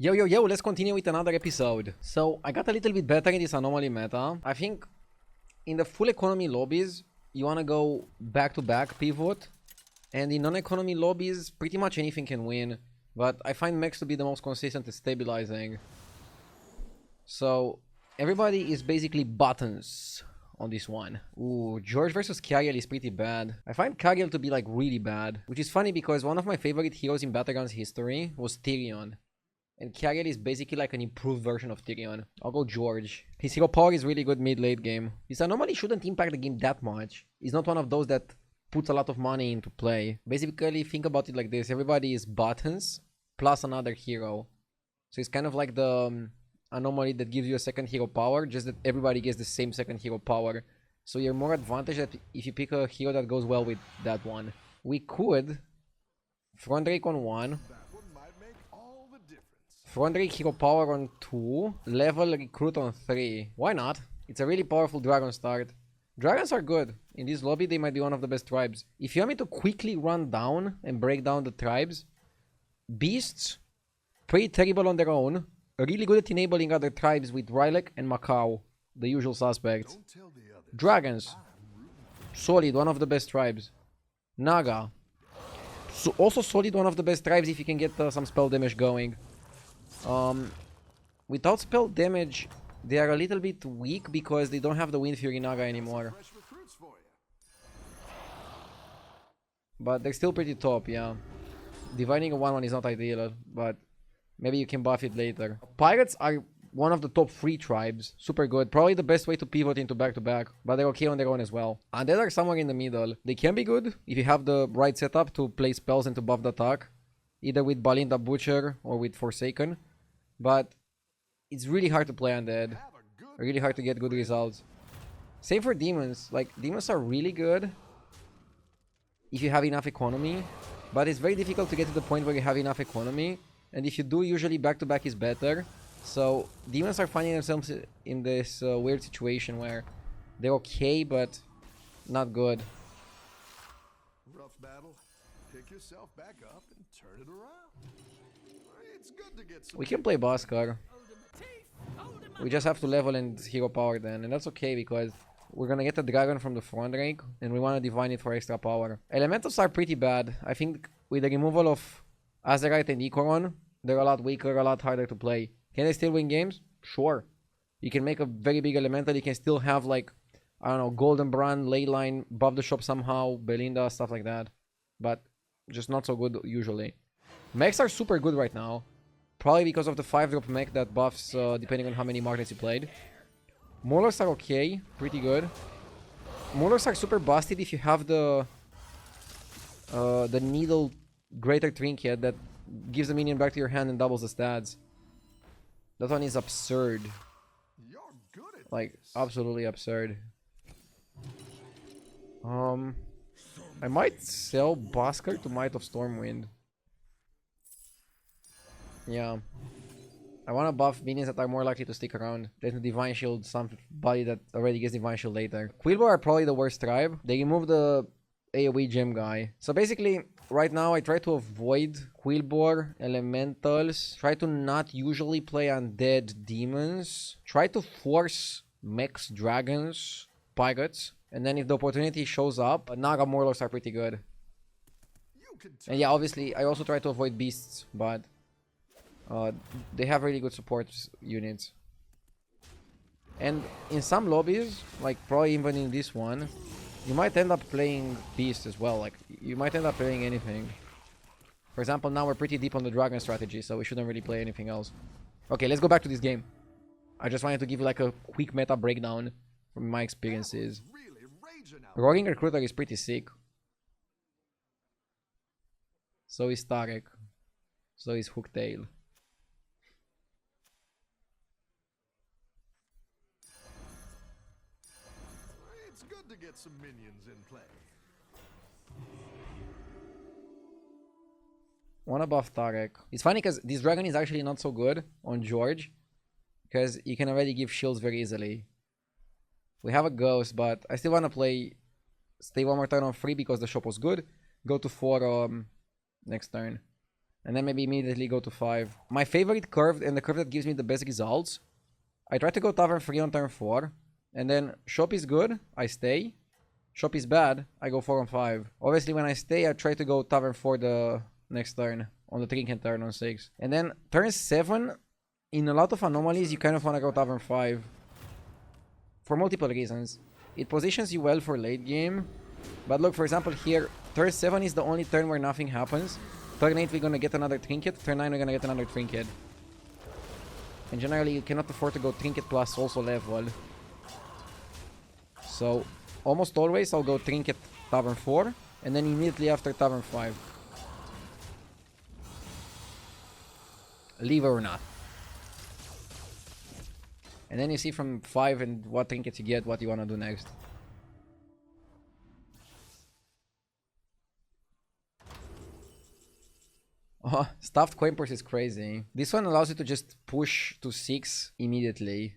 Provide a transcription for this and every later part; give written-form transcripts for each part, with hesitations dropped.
Yo, let's continue with another episode. So, I got a little bit better in this anomaly meta. I think in the full economy lobbies, you wanna go back-to-back pivot. And in non-economy lobbies, pretty much anything can win. But I find mechs to be the most consistent at stabilizing. So, everybody is basically buttons on this one. Ooh, George versus Kariel is pretty bad. I find Kariel to be like really bad. Which is funny because one of my favorite heroes in Battlegrounds history was Tyrion. And Kariel is basically like an improved version of Tyrion. I'll go George. His hero power is really good mid-late game. His anomaly shouldn't impact the game that much. He's not one of those that puts a lot of money into play. Basically, think about it like this. Everybody is buttons plus another hero. So it's kind of like the anomaly that gives you a second hero power, just that everybody gets the same second hero power. So you're more advantaged if you pick a hero that goes well with that one. We could front rake on 1. Front rake hero power on 2. Level recruit on 3. Why not? It's a really powerful dragon start. Dragons are good. In this lobby, they might be one of the best tribes. If you want me to quickly run down and break down the tribes, beasts, pretty terrible on their own. Really good at enabling other tribes with Rylek and Macau, the usual suspects. Dragons, solid, one of the best tribes. Naga, so also solid, one of the best tribes if you can get some spell damage going. Without spell damage, they are a little bit weak because they don't have the Wind Fury Naga anymore. But they're still pretty top, yeah. Dividing a 1-1 is not ideal, but maybe you can buff it later. Pirates are one of the top 3 tribes. Super good. Probably the best way to pivot into back-to-back, but they're okay on their own as well. Undead are somewhere in the middle. They can be good if you have the right setup to play spells and to buff the attack. Either with Balinda Butcher or with Forsaken. But it's really hard to play undead. Really hard to get good results. Same for demons. Like, demons are really good if you have enough economy. But it's very difficult to get to the point where you have enough economy. And if you do, usually back-to-back is better. So, demons are finding themselves in this weird situation where they're okay, but not good. Rough battle. Pick yourself back up and turn it around. It's good to get some. We can play Bhaskar. We just have to level and hero power then, and that's okay because we're gonna get the dragon from the front rank, and we want to divine it for extra power. Elementals are pretty bad. I think with the removal of Azerite and Ikoron, they're a lot weaker, a lot harder to play. Can they still win games? Sure. You can make a very big elemental, you can still have like, I don't know, Golden Brand, Leyline, buff the shop somehow, Belinda, stuff like that. But just not so good usually. Mechs are super good right now. Probably because of the 5-drop mech that buffs depending on how many markets you played. Maulers are okay, pretty good. Maulers are super busted if you have the needle greater trinket that gives the minion back to your hand and doubles the stats. That one is absurd. Like, absolutely absurd. I might sell Bhaskar to Might of Stormwind. Yeah. I want to buff minions that are more likely to stick around. There's a Divine Shield, somebody that already gets Divine Shield later. Quillboar are probably the worst tribe. They remove the AoE gem guy. So basically, right now I try to avoid Quillboar, Elementals. Try to not usually play Undead Demons. Try to force Mechs, Dragons, Pirates. And then if the opportunity shows up, Naga Morlocks are pretty good. And yeah, obviously, I also try to avoid Beasts, but they have really good support units. And in some lobbies, like probably even in this one, you might end up playing Beast as well. Like, you might end up playing anything. For example, now we're pretty deep on the Dragon strategy, so we shouldn't really play anything else. Okay, let's go back to this game. I just wanted to give you like a quick meta breakdown from my experiences. Roaring Recruiter is pretty sick. So is Tarek. So is Hooktail. It's good to get some minions in play. Wanna buff Tarek. It's funny because this dragon is actually not so good on George. Because you can already give shields very easily. We have a ghost, but I still wanna play. Stay one more turn on 3 because the shop was good. Go to 4 next turn. And then maybe immediately go to 5. My favorite curve, and the curve that gives me the best results, I try to go Tavern 3 on turn 4. And then Shop is good, I stay. Shop is bad, I go 4 on 5. Obviously when I stay, I try to go Tavern 4 the next turn. On the Trinket turn on 6. And then turn 7, in a lot of anomalies, you kind of want to go Tavern 5. For multiple reasons. It positions you well for late game. But look, for example here, turn 7 is the only turn where nothing happens. Turn 8 we're gonna get another Trinket. Turn 9 we're gonna get another Trinket. And generally you cannot afford to go Trinket plus also level. So almost always I'll go Trinket Tavern 4. And then immediately after Tavern 5. Leave or not. And then you see from 5 and what trinkets you get, what you want to do next. Oh, Stuffed Coin Purse is crazy. This one allows you to just push to 6 immediately.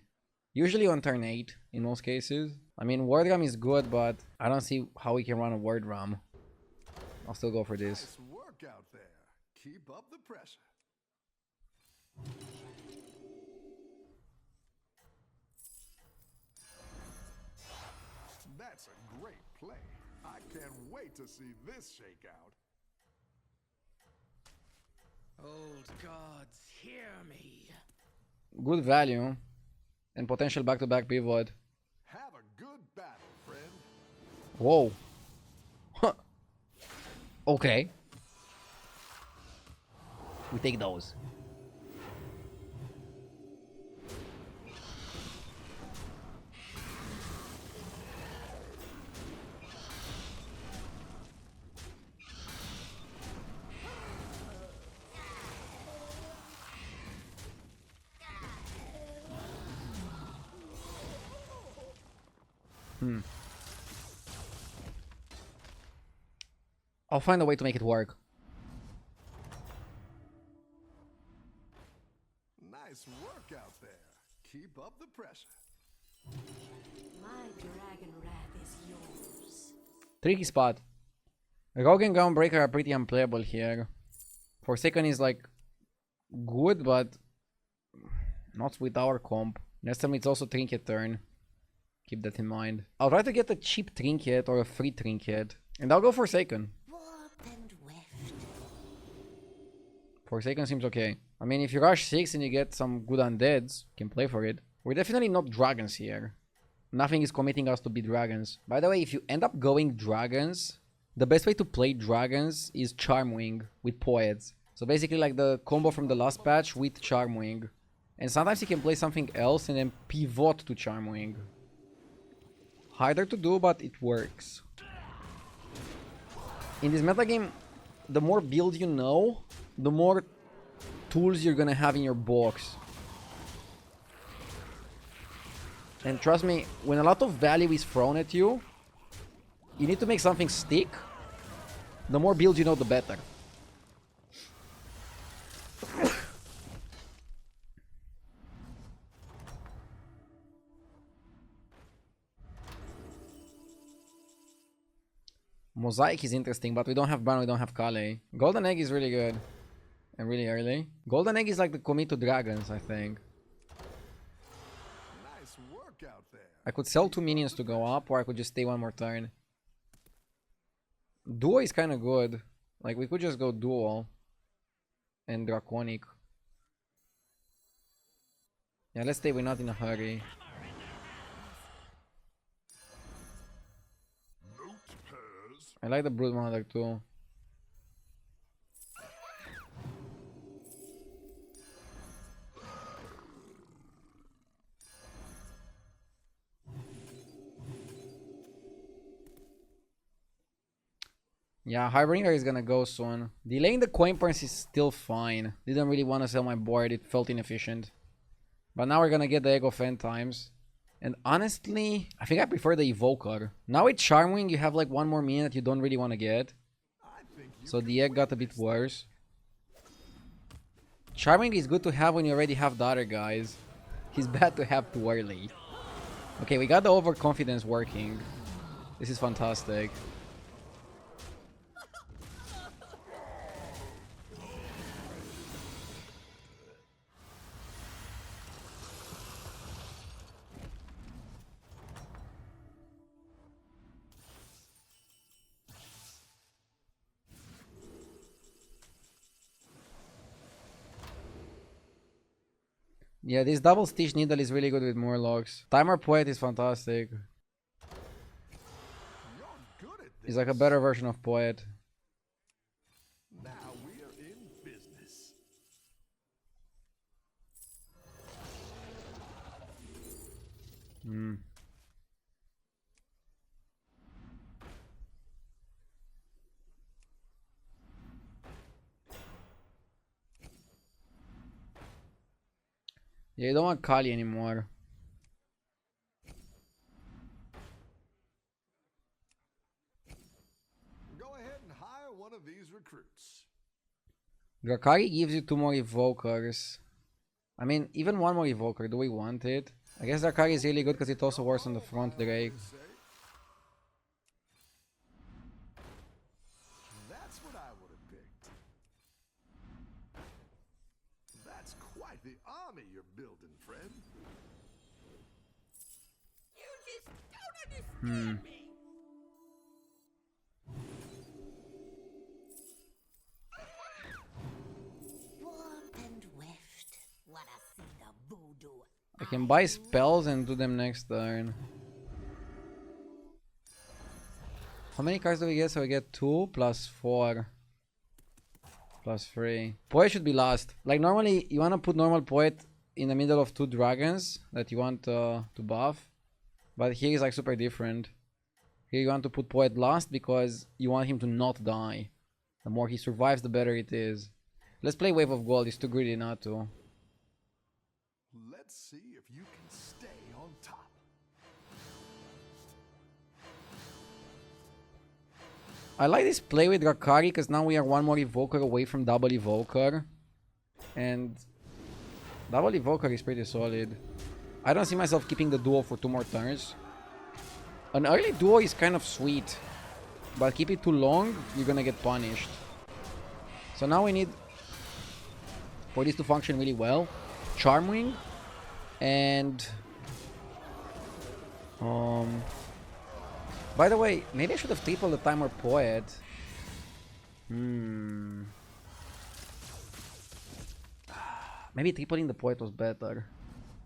Usually on turn 8 in most cases. I mean, Word Ram is good, but I don't see how we can run a Word Ram. I'll still go for this. Nice work out there. Keep up the pressure. That's a great play. I can't wait to see this shake out. Old gods, hear me. Good value. And potential back-to-back pivot. Have a good battle, friend. Whoa. Huh. Okay. We take those. I'll find a way to make it work. Nice work out there. Keep up the pressure. My dragon wrath is yours. Tricky spot. Rogue and Groundbreaker are pretty unplayable here. Forsaken is like good, but not with our comp. Next time it's also Trinket turn. Keep that in mind. I'll try to get a cheap Trinket or a free Trinket. And I'll go Forsaken. Warped and weft. Forsaken seems okay. I mean, if you rush 6 and you get some good undeads, you can play for it. We're definitely not dragons here. Nothing is committing us to be dragons. By the way, if you end up going dragons, the best way to play dragons is Charmwing with Poets. So basically like the combo from the last patch with Charmwing. And sometimes you can play something else and then pivot to Charmwing. Harder to do, but it works. In this metagame, the more build you know, the more tools you're gonna have in your box. And trust me, when a lot of value is thrown at you, you need to make something stick. The more build you know, the better. Mosaic is interesting, but we don't have Bran, we don't have Kale. Golden Egg is really good. And really early. Golden Egg is like the commit to dragons, I think. Nice work out there. I could sell 2 minions to go up, or I could just stay one more turn. Duo is kind of good. Like, we could just go Duo. And Draconic. Yeah, let's stay, we're not in a hurry. I like the Broodmother too. Yeah, Harbinger is gonna go soon. Delaying the coin purse is still fine. Didn't really want to sell my board, it felt inefficient. But now we're gonna get the Egg of End Times. And honestly, I think I prefer the Evoker. Now with Charmwing, you have like one more minion that you don't really want to get. So the egg got a bit worse. Charming is good to have when you already have the other guys. He's bad to have too early. Okay, we got the overconfidence working. This is fantastic. Yeah, this double stitch needle is really good with Murlocs. Timer Poet is fantastic. You're good at this. It's like a better version of Poet. Now we're in business. Hmm. Yeah, you don't want Kali anymore. Go ahead and hire one of these recruits. Drakari gives you 2 more evokers. I mean, even 1 more evoker. Do we want it? I guess Drakari is really good because it also works on the front Drake. That's what I would have picked. That's quite the army you're building, friend. You just don't understand me. Warp and weft. Wanna see the voodoo? I can buy spells and do them next turn. How many cards do we get? So we get 2 plus 4 plus 3. Poet should be last. Like normally you want to put normal Poet in the middle of 2 dragons that you want to buff. But here is like super different. Here you want to put Poet last because you want him to not die. The more he survives, the better it is. Let's play Wave of Gold. It's too greedy not to. Let's see if you can stay on top. I like this play with Drakari because now we are 1 more Evoker away from double Evoker. And double Evoker is pretty solid. I don't see myself keeping the duo for 2 more turns. An early duo is kind of sweet. But keep it too long, you're gonna get punished. So now we need, for this to function really well, Charmwing and by the way, maybe I should have tripled the Timer Poet. Maybe tripling the Poet was better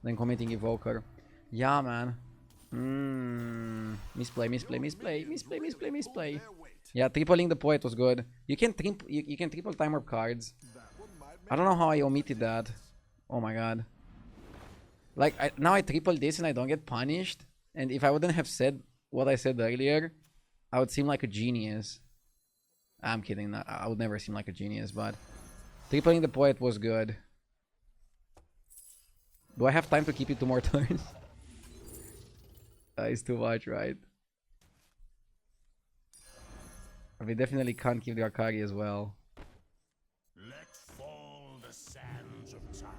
than committing Evoker. Yeah, man. Misplay. Yeah, tripling the Poet was good. You can triple Timer cards. I don't know how I omitted that. Oh my god. Like, now I triple this and I don't get punished. And if I wouldn't have said what I said earlier, I would seem like a genius. I'm kidding. I would never seem like a genius, but tripling the Poet was good. Do I have time to keep it 2 more turns? It's too much, right? We definitely can't keep the Akari as well. Let fall the sands of time.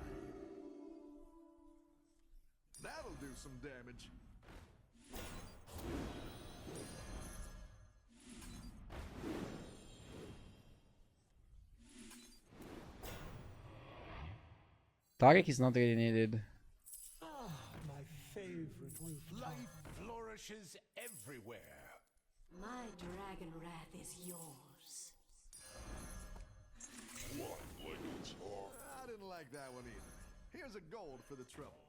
That'll do some damage. Tarek is not really needed. My favorite rooftop. Life flourishes everywhere. My dragon wrath is yours. I didn't like that one either. Here's a gold for the trouble.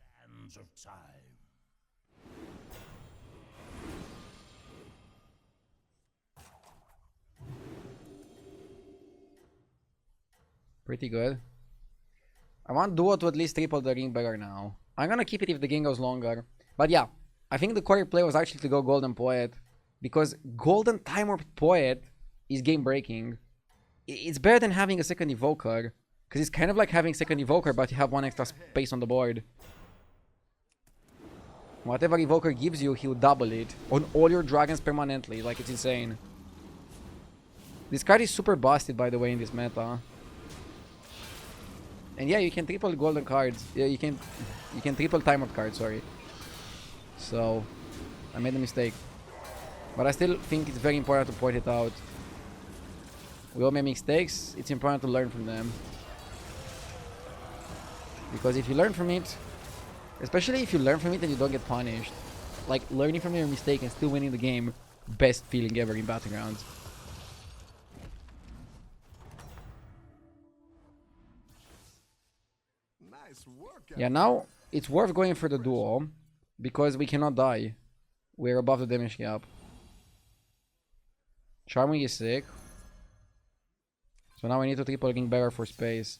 Sands of time. Pretty good. I want Duo to at least triple the ring beggar now. I'm gonna keep it if the game goes longer. But yeah, I think the correct play was actually to go Golden Poet. Because Golden Timer Poet is game breaking. It's better than having a second Evoker. Because it's kind of like having second Evoker, but you have 1 extra space on the board. Whatever Evoker gives you, he'll double it on all your dragons permanently. Like, it's insane. This card is super busted, by the way, in this meta. And yeah, you can triple golden cards. Yeah, you can triple timer cards, sorry. So, I made a mistake. But I still think it's very important to point it out. We all make mistakes. It's important to learn from them. Because if you learn from it, especially if you learn from it and you don't get punished, like learning from your mistake and still winning the game, best feeling ever in Battlegrounds. Nice work. Yeah, now it's worth going for the duo because we cannot die. We're above the damage gap. Charming is sick. So now we need to triple King Bearer for space.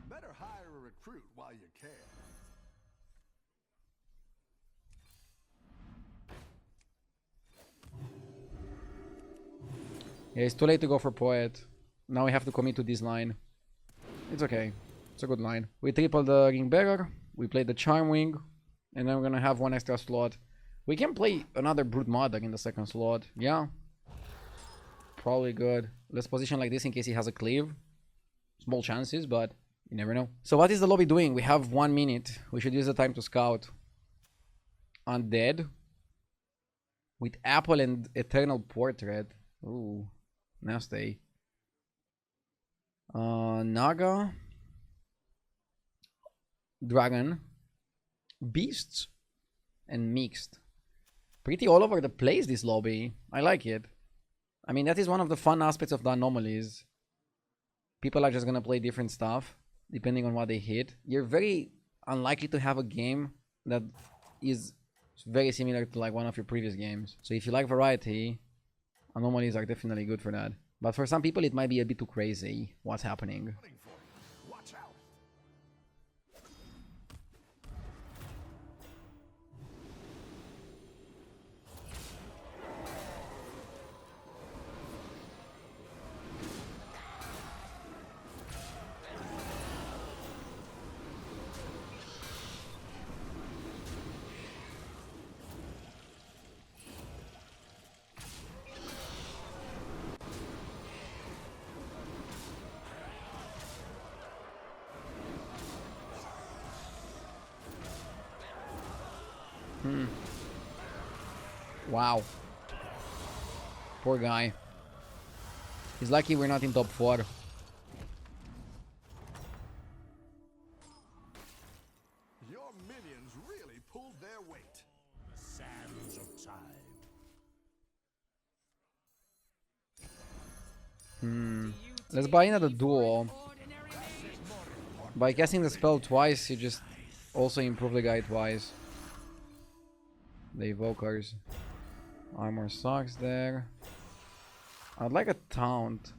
Better hire a recruit while you can. Yeah, it's too late to go for Poet. Now we have to commit to this line. It's okay. It's a good line. We triple the Ring Bearer. We play the Charm Wing. And then we're gonna have one extra slot. We can play another Brood Mother in the second slot. Yeah. Probably good. Let's position like this in case he has a cleave. Small chances, but you never know. So what is the lobby doing? We have 1 minute. We should use the time to scout. Undead. With Apple and Eternal Portrait. Ooh. Nasty. Naga. Dragon. Beasts. And Mixed. Pretty all over the place, this lobby. I like it. I mean, that is one of the fun aspects of the anomalies. People are just gonna play different stuff depending on what they hit. You're very unlikely to have a game that is very similar to like one of your previous games. So if you like variety, anomalies are definitely good for that. But for some people, it might be a bit too crazy what's happening. Watch out. Wow. Poor guy. He's lucky we're not in top 4. Your minions really pulled their weight. The sands of time. Let's buy another duo. By casting the spell twice, you just also improve the guy twice. The evokers. Armor sucks there. I'd like a taunt.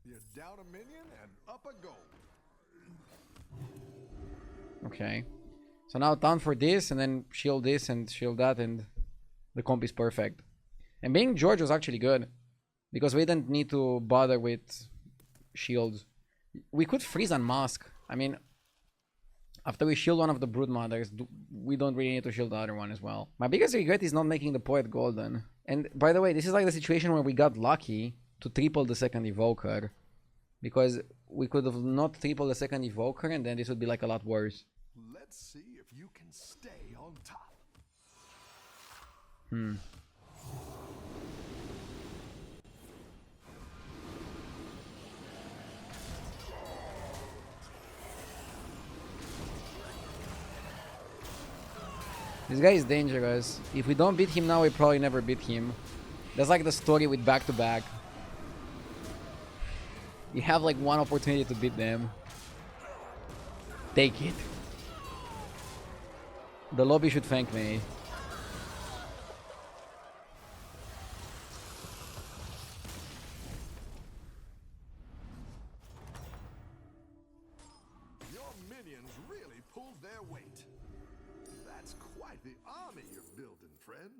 You're down a minion and up a goal. Okay. So now taunt for this, and then shield this, and shield that, and the comp is perfect. And being George was actually good, because we didn't need to bother with shields. We could freeze and mask. I mean, after we shield one of the Brood Mothers, we don't really need to shield the other one as well. My biggest regret is not making the Poet golden. And by the way, this is like the situation where we got lucky to triple the second Evoker. Because we could have not tripled the second Evoker, and then this would be like a lot worse. Let's see if you can stay on top. This guy is dangerous. If we don't beat him now, we probably never beat him. That's like the story with back-to-back. You have like one opportunity to beat them. Take it. The lobby should thank me. Your minions really pulled their weight. That's quite the army you're building, friend.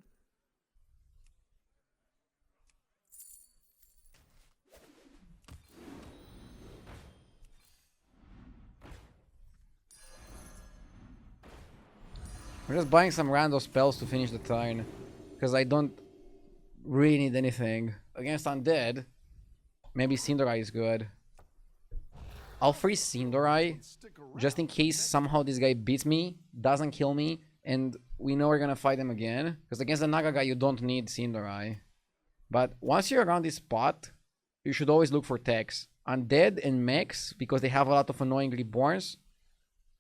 I'm just buying some random spells to finish the turn. Because I don't really need anything. Against Undead, maybe Cinderai is good. I'll freeze Cinderai just in case somehow this guy beats me, doesn't kill me, and we know we're gonna fight him again. Because against the Naga guy, you don't need Cinderai. But once you're around this spot, you should always look for techs. Undead and mechs, because they have a lot of annoying reborns,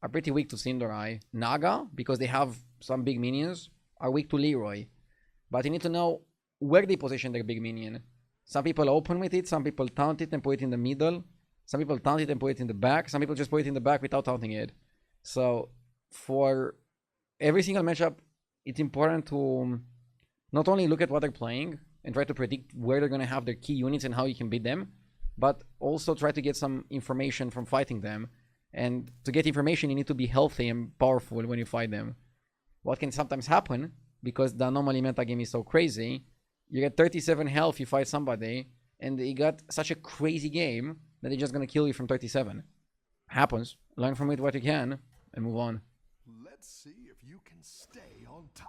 are pretty weak to Cinderai. Naga, because they have some big minions, are weak to Leroy. But you need to know where they position their big minion. Some people open with it, some people taunt it and put it in the middle. Some people taunt it and put it in the back. Some people just put it in the back without taunting it. So, for every single matchup, it's important to not only look at what they're playing and try to predict where they're going to have their key units and how you can beat them, but also try to get some information from fighting them. And to get information, you need to be healthy and powerful when you fight them. What can sometimes happen, because the anomaly metagame is so crazy, you get 37 health, you fight somebody, and you got such a crazy game that they're just going to kill you from 37. Happens. Learn from it what you can, and move on. Let's see if you can stay on top.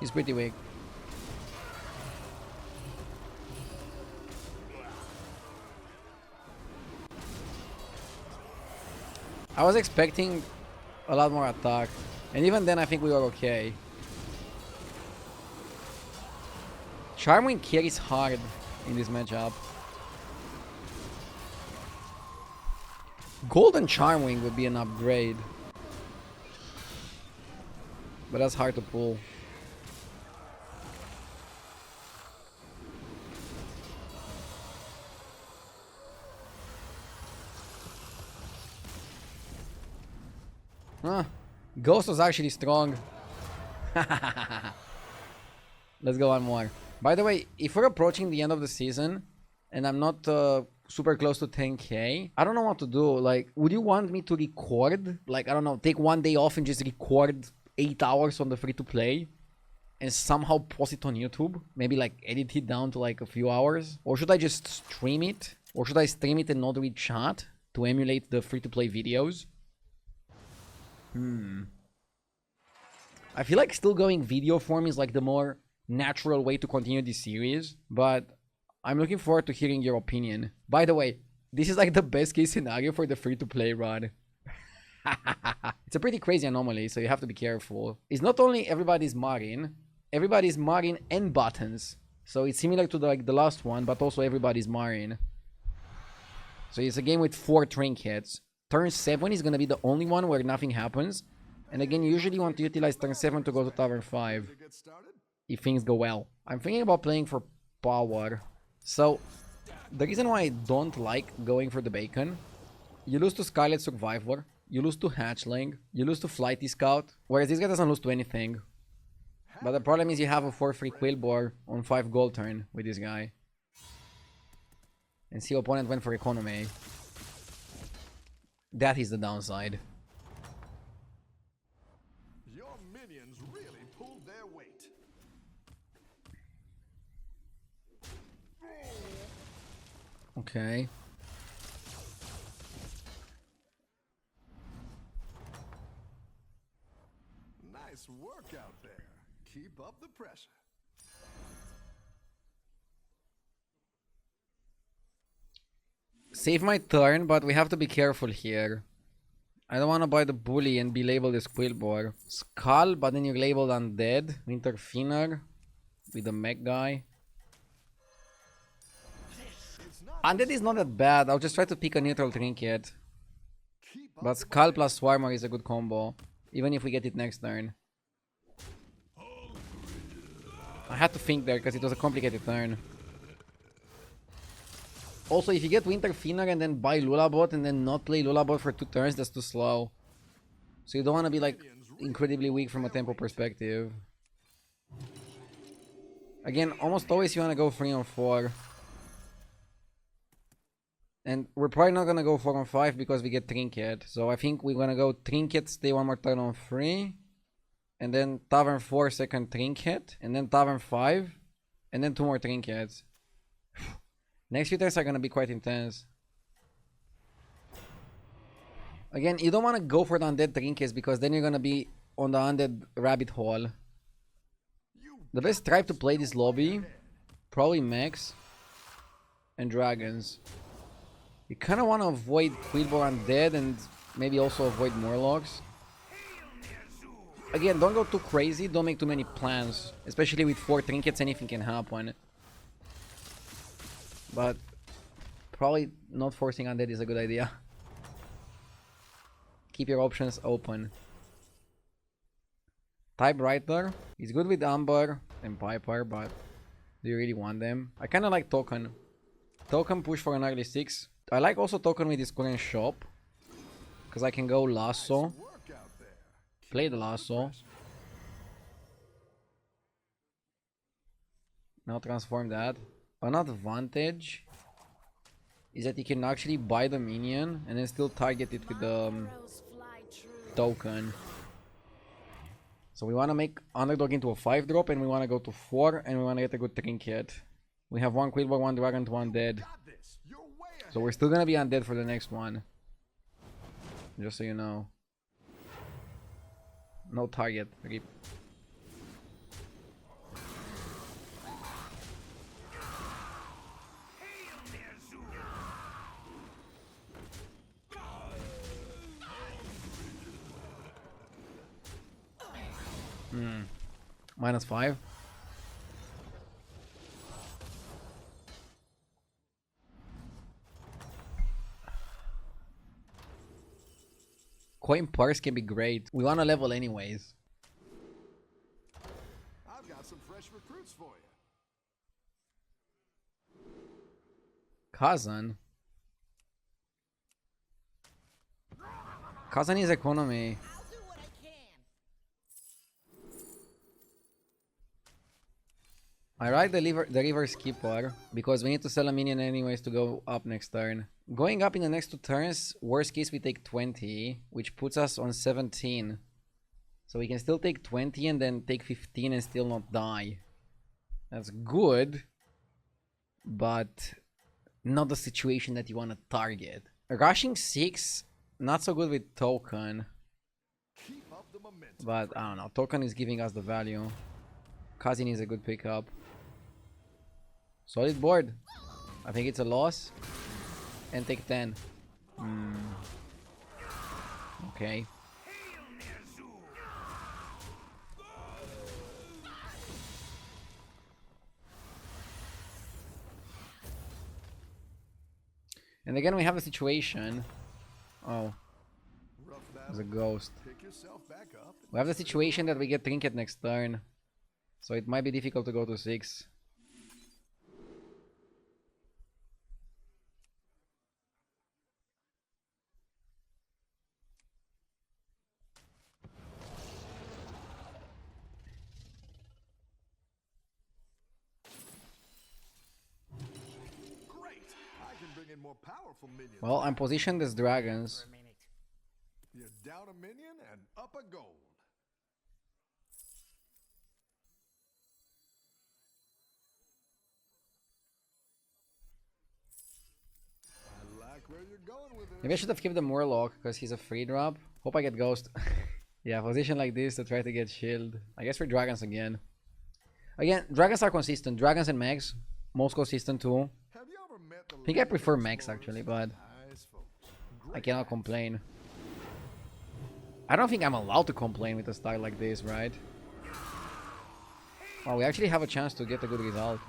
He's pretty weak. I was expecting a lot more attack, and even then I think we were okay. Charming carries hard in this matchup. Golden Charmwing would be an upgrade, but that's hard to pull. Huh. Ghost was actually strong. Let's go one more. By the way, if we're approaching the end of the season and I'm not super close to 10k, I don't know what to do. Like, would you want me to record? Like, I don't know, take one day off and just record 8 hours on the free-to-play and somehow post it on YouTube? Maybe like edit it down to like a few hours? Or should I just stream it? Or should I stream it and not read chat to emulate the free-to-play videos? I feel like still going video form is like the more natural way to continue this series, but I'm looking forward to hearing your opinion. By the way, this is like the best case scenario for the free-to-play run. It's a pretty crazy anomaly, so you have to be careful. It's not only everybody's Marine and buttons. So it's similar to the last one, but also everybody's Marine. So it's a game with 4 Trinkets. Turn 7 is going to be the only one where nothing happens. And again, you usually want to utilize turn 7 to go to Tavern 5. If things go well. I'm thinking about playing for power. So, the reason why I don't like going for the bacon, you lose to Scarlet Survivor, you lose to Hatchling, you lose to Flighty Scout, whereas this guy doesn't lose to anything. But the problem is you have a 4-free Quillbore on 5 gold turn with this guy. And see, opponent went for economy. That is the downside. Your minions really pulled their weight. Okay. Nice work out there. Keep up the pressure. Save my turn, but we have to be careful here. I don't want to buy the bully and be labeled as Quillbore. Skull, but then you're labeled undead. Winter Finner with the mech guy. Undead is not that bad. I'll just try to pick a neutral trinket. But Skull plus Swarmer is a good combo, even if we get it next turn. I had to think there because it was a complicated turn. Also, if you get Winter Finner and then buy Lulabot and then not play Lulabot for 2 turns, that's too slow. So you don't want to be like incredibly weak from a tempo perspective. Again, almost always you want to go 3 on 4. And we're probably not going to go 4 on 5 because we get Trinket. So I think we're going to go Trinket, stay one more turn on 3. And then Tavern 4, second Trinket. And then Tavern 5. And then 2 more Trinkets. Next few turns are going to be quite intense. Again, you don't want to go for the undead trinkets because then you're going to be on the undead rabbit hole. The best tribe to play this lobby, probably mechs and dragons. You kind of want to avoid Quillbore Undead and maybe also avoid Morlocks. Again, don't go too crazy, don't make too many plans. Especially with 4 Trinkets, anything can happen. But probably not forcing Undead is a good idea. Keep your options open. Typewriter is good with Amber and Piper, but do you really want them? I kind of like Token. Token push for an early 6. I like also Token with his current shop. Because I can go Lasso. Play the Lasso. Now transform that. An advantage is that you can actually buy the minion and then still target it with the token. So we want to make Underdog into a 5-drop and we want to go to 4 and we want to get a good Trinket. We have 1 Quillbore, 1 Dragon, 1 Dead. So we're still going to be undead for the next one. Just so you know. No target. Rip. -5. Coin purse can be great. We want to level anyways. I've got some fresh recruits for you. Kazan. Kazan is economy. I'll do what I can. I ride the river skipper because we need to sell a minion anyways to go up next turn. Going up in the next 2 turns, worst case we take 20, which puts us on 17. So we can still take 20 and then take 15 and still not die. That's good, but not the situation that you want to target. Rushing 6, not so good with Token. Keep up the momentum. But I don't know, Token is giving us the value. Kazin is a good pickup. Solid board. I think it's a loss. And take 10. Okay. And again we have a situation. Oh, Rough there's a battle. ghost. Pick yourself back up. We have the situation that we get Trinket next turn. So it might be difficult to go to 6. Great. I can bring in more powerful minions. Well, I'm positioned as dragons. You're down a minion and up a gold. I like where you're going with it. Maybe I should have kept the Murloc because he's a free drop. Hope I get Ghost. Yeah, position like this to try to get shield. I guess for dragons again. Again, dragons are consistent. Dragons and Mags, most consistent too. Have you ever met the I think I League of prefer Mags Explorers? actually, but Nice folks. I Great cannot hacks. complain. I don't think I'm allowed to complain with a style like this, right? Oh, we actually have a chance to get a good result.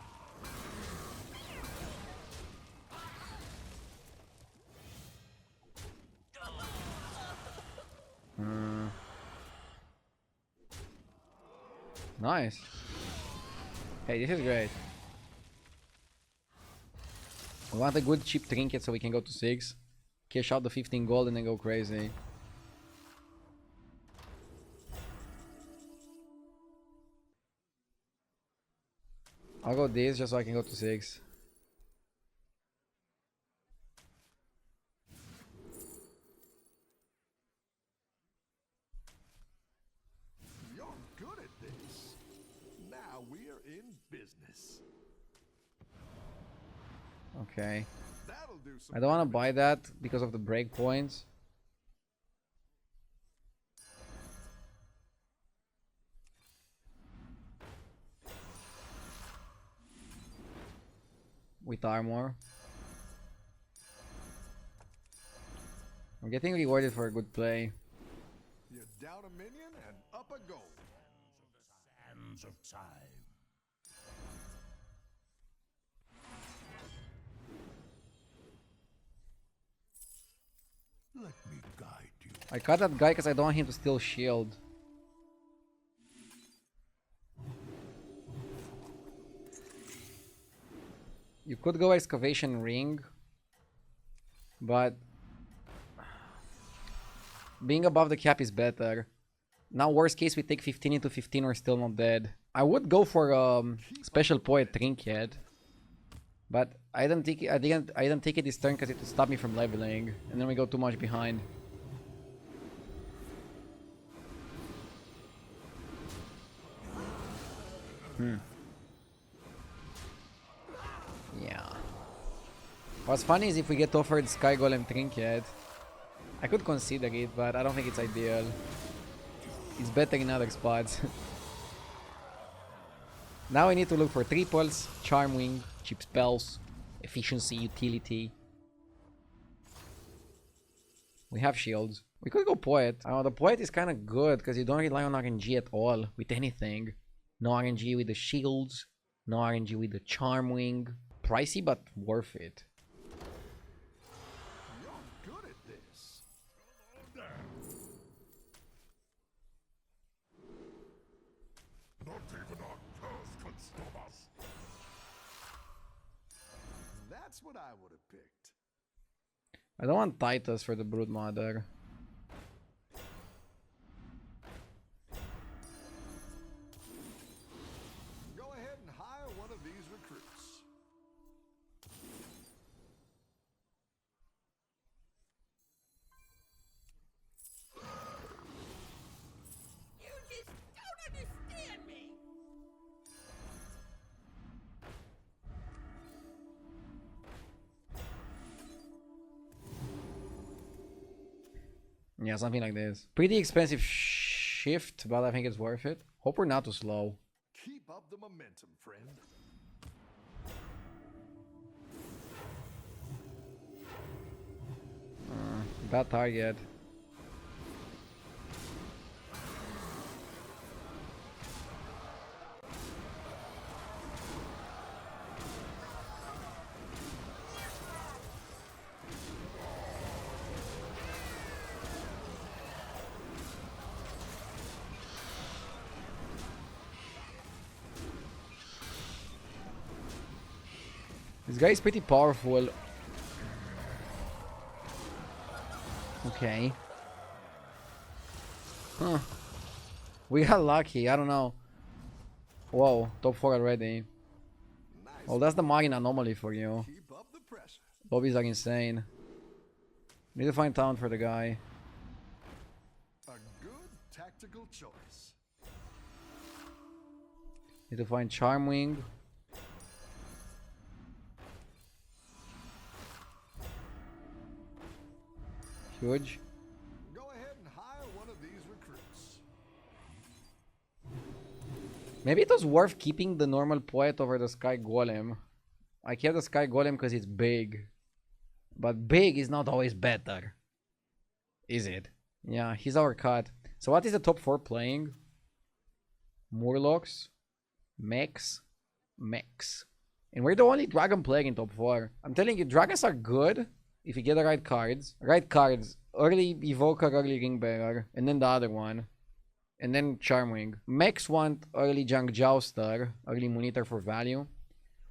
Nice. Hey, this is great. We want a good cheap trinket so we can go to 6. Cash out the 15 gold and then go crazy. I'll go this just so I can go to 6. You're good at this. Now we're in business. Okay. That'll do some I don't want to damage. buy that because of the breakpoints. With armor. I'm getting rewarded for a good play. You're down a minion and up a goal. Sands of time. Let me guide you. I cut that guy because I don't want him to steal shield. You could go excavation ring, but being above the cap is better. Now worst case we take 15 into 15, we're still not dead. I would go for special poet Trinket, but I didn't take it this turn because it would stop me from leveling, and then we go too much behind. Yeah. What's funny is if we get offered Sky Golem Trinket, I could consider it, but I don't think it's ideal. It's better in other spots. Now we need to look for triples, Charm Wing, cheap spells, efficiency, utility. We have shields. We could go Poet. The Poet is kind of good because you don't rely on RNG at all with anything. No RNG with the shields, no RNG with the Charm Wing. Pricey but worth it. You're good at this. Not even our curse could stop us. That's what I would have picked. I don't want Titus for the Brood Mother. Go ahead and hire one of these recruits. You just don't understand me. Yeah, something like this. Pretty expensive shift, but I think it's worth it. Hope we're not too slow. Keep up the momentum, friend. Bad target. This guy is pretty powerful. Okay. Huh. We got lucky, I don't know. Whoa, top 4 already. Nice. Well, that's the margin anomaly for you. Keep up the pressure. Lobbies are insane. Need to find talent for the guy. A good tactical choice. Need to find Charm Wing. Huge. Go ahead and hire one of these recruits. Maybe it was worth keeping the normal Poet over the Sky Golem. I kept the Sky Golem because it's big. But big is not always better. Is it? Yeah, he's our cut. So what is the top 4 playing? Murlocs, Mechs, Mechs. And we're the only dragon playing in top 4. I'm telling you, dragons are good if you get the right cards. Right cards. Early Evoker, early Ringbearer. And then the other one. And then Charmwing. Mechs want early Junk Jouster, early Monitor for value.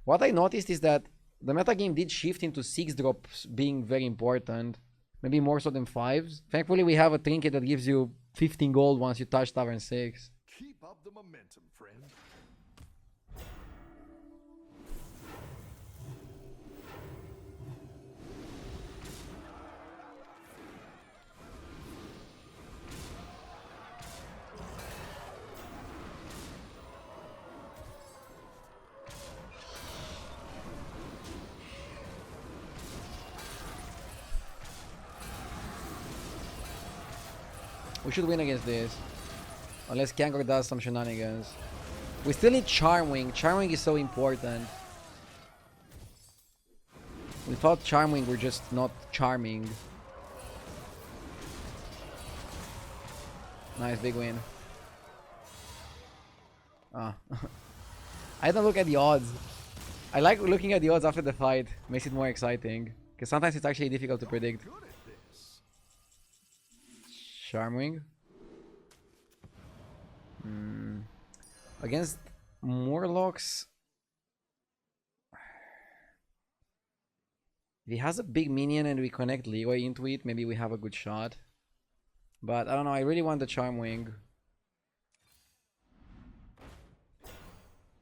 What I noticed is that the metagame did shift into 6 drops being very important. Maybe more so than 5s. Thankfully we have a trinket that gives you 15 gold once you touch Tavern 6. Keep up the momentum, friend. We should win against this. Unless Kangor does some shenanigans. We still need Charmwing. Charmwing is so important. Without Charmwing, we're just not charming. Nice, big win. Ah. I don't look at the odds. I like looking at the odds after the fight. Makes it more exciting. Because sometimes it's actually difficult to predict. Good at this. Charmwing. Against Morlocks. If he has a big minion and we connect Leeway into it, maybe we have a good shot. But I don't know, I really want the Charmwing.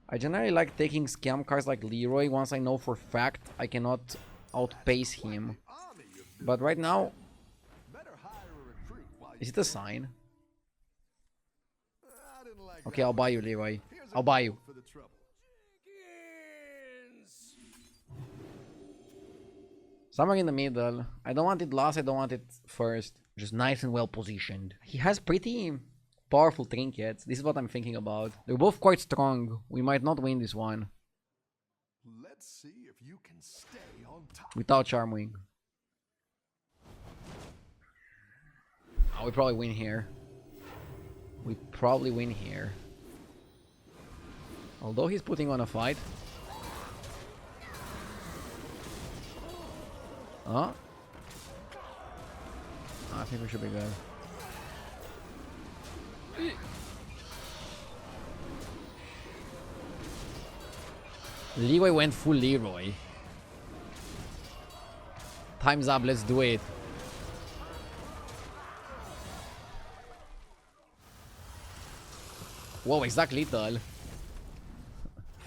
I generally like taking scam cards like Leroy once I know for fact I cannot outpace him. Army you've But right now, better hire a recruit while is it a sign? I didn't like Okay, that. I'll buy you, Leroy. Here's a I'll buy you. for the trouble. Somewhere in the middle. I don't want it last, I don't want it first. Just nice and well positioned. He has pretty powerful trinkets. This is what I'm thinking about. They're both quite strong. We might not win this one Let's see if you can stay on top. without Charmwing. Oh, we probably win here. We probably win here. Although he's putting on a fight. Huh? I think we should be good. Leeway went full Leroy. Time's up, let's do it. Whoa, exactly lethal.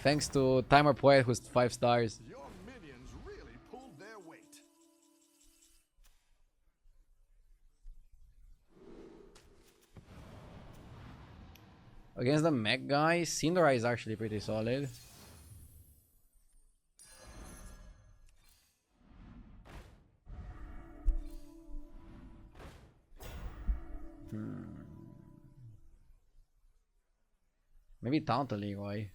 Thanks to Timer Poet who's 5 stars. Your minions really pulled their weight. Against the mech guy, Syndra is actually pretty solid. Maybe taunt a Leroy.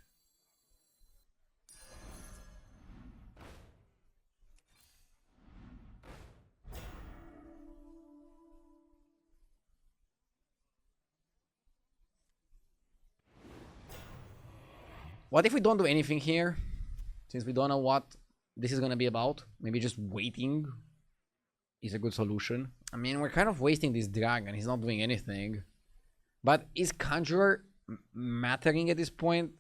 What if we don't do anything here? Since we don't know what this is gonna be about. Maybe just waiting is a good solution. I mean, we're kind of wasting this dragon. He's not doing anything. But is Conjurer mattering at this point?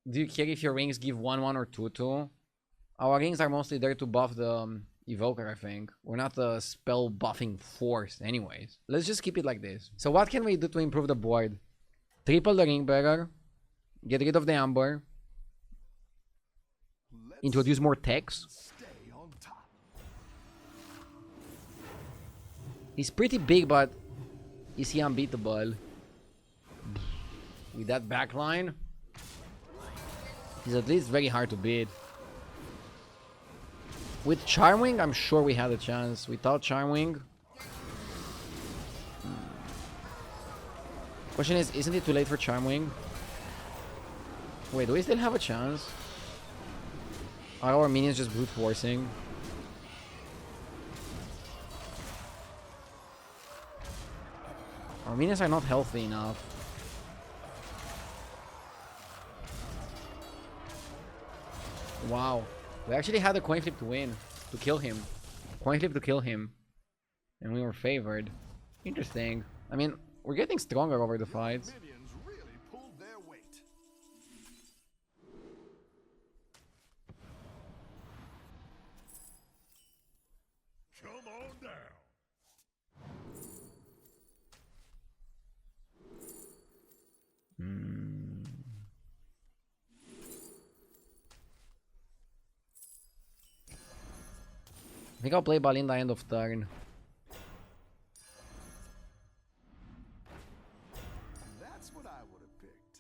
Do you care if your rings give 1-1 or 2-2? Our rings are mostly there to buff the Evoker, I think. We're not a spell buffing force anyways. Let's just keep it like this. So what can we do to improve the board? Triple the ring bearer. Get rid of the Amber. Let's Introduce more techs. stay on top. He's pretty big, but is he unbeatable? With that backline, he's at least very hard to beat. With Charmwing, I'm sure we had a chance. Without Charmwing... Question is, isn't it too late for Charmwing? Wait, do we still have a chance? Are our minions just brute forcing? Our minions are not healthy enough. Wow. We actually had a coin flip to win. To kill him. Coin flip to kill him. And we were favored. Interesting. I mean, we're getting stronger over the fights. Minions really pulled their weight. Come on down. I think I'll play Balinda end of turn. That's what I would have picked.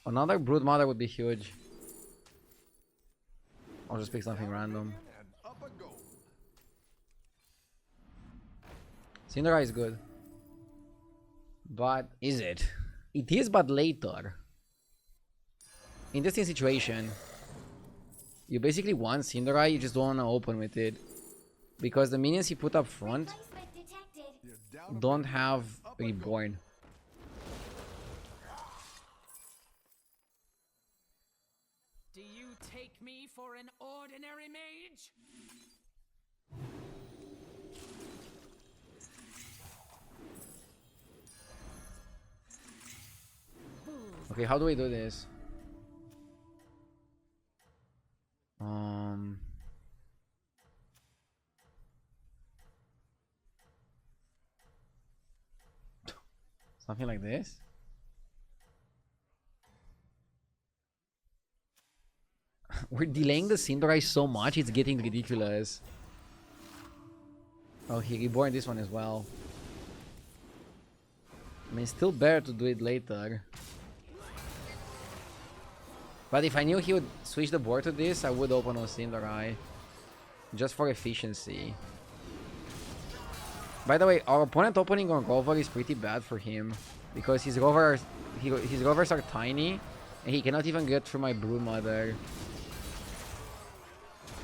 Another Broodmother would be huge. I'll just pick something random. And up a goal. Syndra is good. But is it? It is, but later. Interesting situation. You basically want Cinderai, you just don't want to open with it. Because the minions he put up front You're down a don't bit. have Up I go. Reborn. Do you take me for an ordinary mage? Okay, how do we do this? Something like this? We're delaying the Cinderai so much, it's getting ridiculous. Oh, he reborn this one as well. I mean, still better to do it later. But if I knew he would switch the board to this, I would open on Cinderai. Just for efficiency. By the way, our opponent opening on Rover is pretty bad for him. Because his rovers are tiny. And he cannot even get through my Broodmother.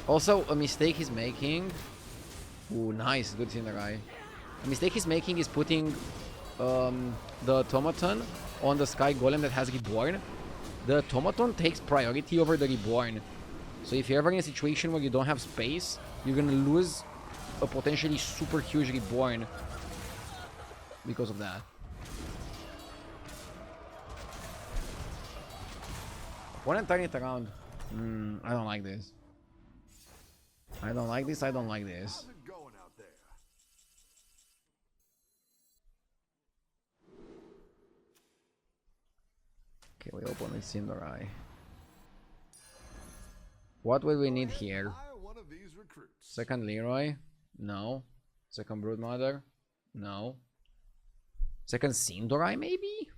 Also, a mistake he's making... Ooh, nice. Good Cinderai. A mistake he's making is putting the automaton on the Sky Golem that has Reborn. The automaton takes priority over the Reborn. So if you're ever in a situation where you don't have space, you're gonna lose a potentially super huge Reborn because of that. Opponent turn it around. I don't like this. I don't like this, I don't like this. How's it going out there? Okay, we open with Cinderai. What will we need here? Hire one of these recruits. Second Leroy? No. Second Broodmother? No. Second Cinderai, maybe?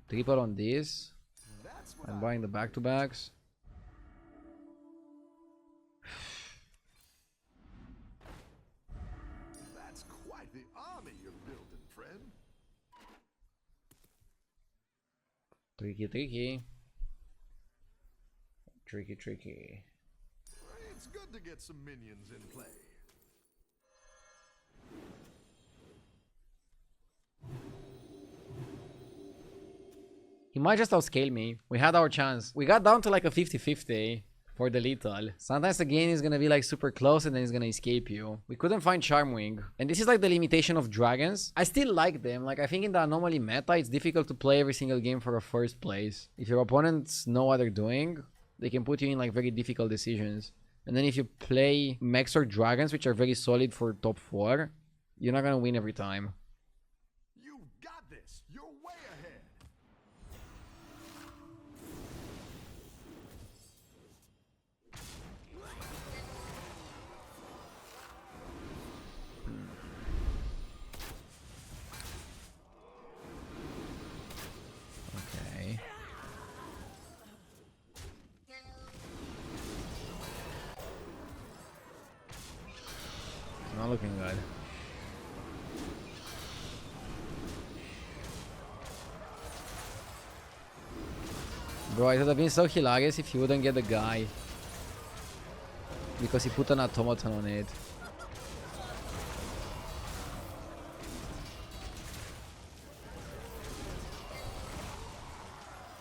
Triple on this. That's what I'm buying the back-to-backs. That's quite the army you're building, friend. Tricky, tricky. Tricky, tricky. It's good to get some minions in play. He might just outscale me. We had our chance. We got down to like a 50-50 for the lethal. Sometimes the game is gonna be like super close and then it's gonna escape you. We couldn't find Charmwing. And this is like the limitation of dragons. I still like them. Like I think in the anomaly meta, it's difficult to play every single game for a first place. If your opponents know what they're doing, they can put you in like very difficult decisions. And then if you play mechs or dragons, which are very solid for top 4, you're not gonna win every time. You got this. You're way ahead. Okay. It's not looking good. Bro, it would have been so hilarious if he wouldn't get the guy. Because he put an automaton on it.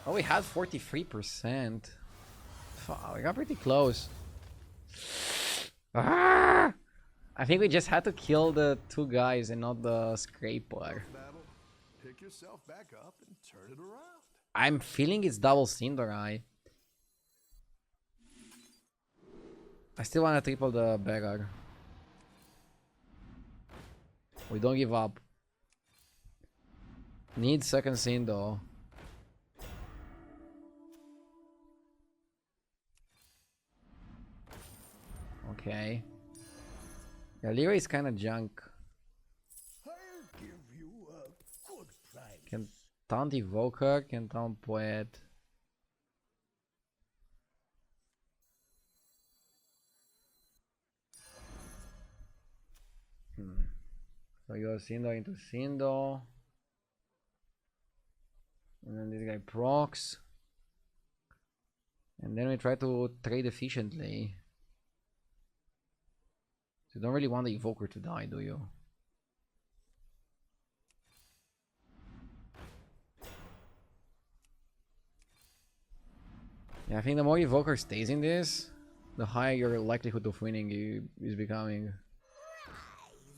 Oh, we had 43%. Fuck, we got pretty close. Ah! I think we just had to kill the 2 guys and not the scraper. Battle. Pick yourself back up and turn it around. I'm feeling it's double Cinderai. I still want to triple the beggar. We don't give up. Need second sin though. Okay. Yeah, Leroy is kind of junk. I'll give you a good price. Can taunt Evoker, can taunt Poet. So you go Sindo into Sindo. And then this guy procs. And then we try to trade efficiently. So you don't really want the Evoker to die, do you? Yeah, I think the more Evoker stays in this, the higher your likelihood of winning is becoming.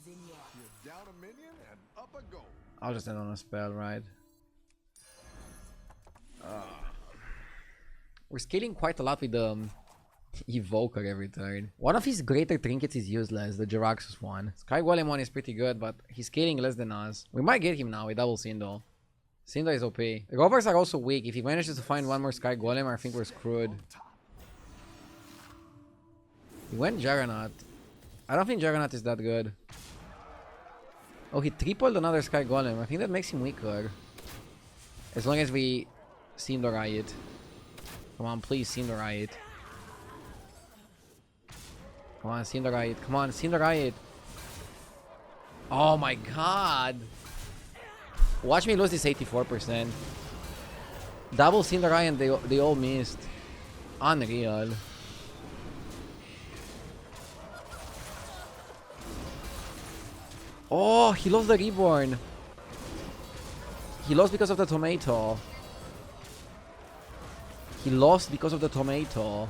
You're down a minion and up a goal. I'll just end on a spell, right? We're scaling quite a lot with the Evoker every turn. One of his greater trinkets is useless, the Jiraxxus one. Sky Golem one is pretty good, but he's scaling less than us. We might get him now with double Sindel. Sindel is OP. Rovers are also weak. If he manages to find one more Sky Golem, I think we're screwed. He went Juggernaut. I don't think Juggernaut is that good. Oh, he tripled another Sky Golem. I think that makes him weaker. As long as we Cinderai it. Come on, please Cinderai it. Come on, Cinderai it. Come on, Cinderai it. Oh my god. Watch me lose this 84%. Double Cinderai and they all missed. Unreal. Oh, he lost the Reborn. He lost because of the tomato. He lost because of the tomato.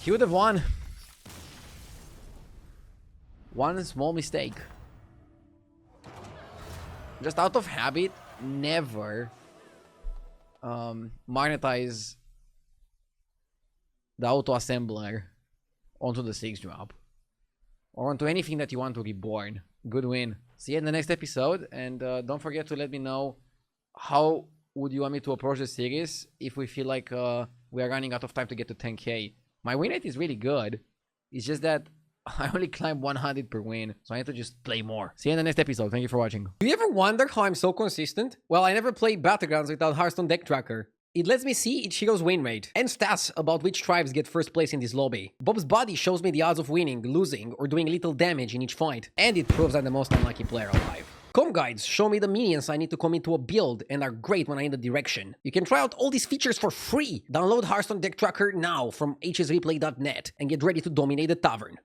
He would have won. One small mistake. Just out of habit, never monetize the auto-assembler onto the 6-drop. Or onto anything that you want to reborn. Good win. See you in the next episode, and don't forget to let me know how would you want me to approach the series if we feel like we are running out of time to get to 10k. My win rate is really good. It's just that I only climb 100 per win, so I need to just play more. See you in the next episode. Thank you for watching. Do you ever wonder how I'm so consistent? Well, I never play Battlegrounds without Hearthstone deck tracker. It lets me see each hero's win rate, and stats about which tribes get first place in this lobby. Bob's body shows me the odds of winning, losing, or doing little damage in each fight. And it proves I'm the most unlucky player alive. Com guides show me the minions I need to commit to a build and are great when I need a direction. You can try out all these features for free. Download Hearthstone Deck Tracker now from hsreplay.net and get ready to dominate the tavern.